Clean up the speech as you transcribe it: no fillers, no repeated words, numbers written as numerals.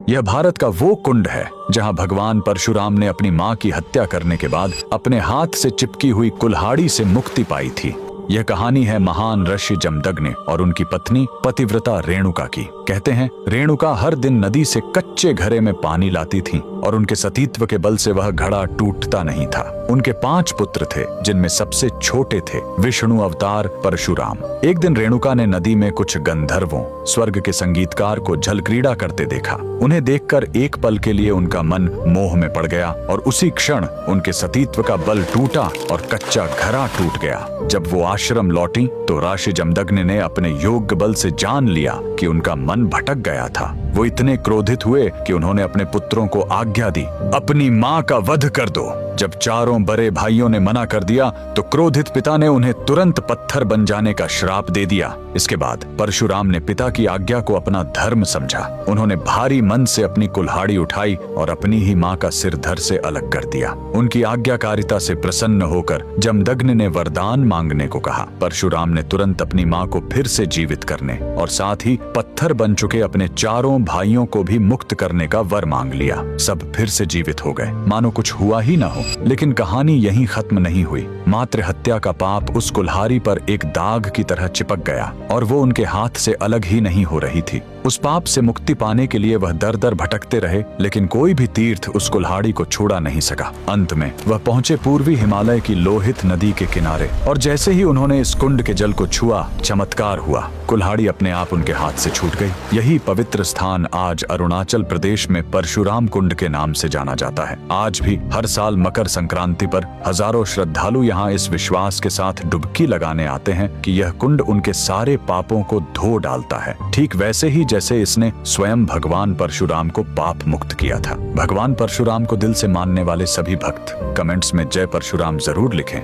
यह भारत का वो कुंड है जहां भगवान परशुराम ने अपनी मां की हत्या करने के बाद अपने हाथ से चिपकी हुई कुल्हाड़ी से मुक्ति पाई थी। यह कहानी है महान ऋषि जमदग्नि और उनकी पत्नी पतिव्रता रेणुका की। कहते हैं रेणुका हर दिन नदी से कच्चे घड़े में पानी लाती थीं और उनके सतीत्व के बल से वह घड़ा टूटता नहीं था। उनके 5 पुत्र थे जिनमें सबसे छोटे थे विष्णु अवतार परशुराम। एक दिन रेणुका ने नदी में कुछ गंधर्वों स्वर्ग के संगीतकार को जल क्रीड़ा करते देखा। उन्हें देखकर एक पल के लिए उनका मन मोह में पड़ गया और उसी क्षण उनके सतीत्व का बल टूटा और कच्चा घड़ा टूट गया। जब वो आश्रम लौटी तो ऋषि जमदग्नि ने अपने योग बल से जान लिया कि उनका मन भटक गया था। वो इतने क्रोधित हुए कि उन्होंने अपने पुत्रों को आज्ञा दी, अपनी मां का वध कर दो। जब चारों बड़े भाइयों ने मना कर दिया तो क्रोधित पिता ने उन्हें तुरंत पत्थर बन जाने का श्राप दे दिया। इसके बाद परशुराम ने पिता की आज्ञा को अपना धर्म समझा। उन्होंने भारी मन से अपनी कुल्हाड़ी उठाई और अपनी ही मां का सिर धड़ से अलग कर दिया। उनकी आज्ञाकारिता से प्रसन्न होकर जमदग्नि ने वरदान मांगने को कहा। परशुराम ने तुरंत अपनी मां को फिर से जीवित करने और साथ ही पत्थर बन चुके अपने चारों भाइयों को भी मुक्त करने का वर मांग लिया। सब फिर से जीवित हो गए, मानो कुछ हुआ ही ना हो। लेकिन कहानी यहीं खत्म नहीं हुई। मातृ हत्या का पाप उस कुल्हाड़ी पर एक दाग की तरह चिपक गया और वो उनके हाथ से अलग ही नहीं हो रही थी। उस पाप से मुक्ति पाने के लिए वह दर दर भटकते रहे, लेकिन कोई भी तीर्थ उस कुल्हाड़ी को छुड़ा नहीं सका। अंत में वह पहुंचे पूर्वी हिमालय की लोहित नदी के किनारे और जैसे ही उन्होंने इस कुंड के जल को छुआ, चमत्कार हुआ। कुल्हाड़ी अपने आप उनके हाथ से छूट गई। यही पवित्र स्थान आज अरुणाचल प्रदेश में परशुराम कुंड के नाम से जाना जाता है। आज भी हर साल मकर संक्रांति पर हजारों श्रद्धालु यहाँ इस विश्वास के साथ डुबकी लगाने आते हैं कि यह कुंड उनके सारे पापों को धो डालता है, ठीक वैसे ही जैसे इसने स्वयं भगवान परशुराम को पाप मुक्त किया था। भगवान परशुराम को दिल से मानने वाले सभी भक्त कमेंट्स में जय परशुराम जरूर लिखें।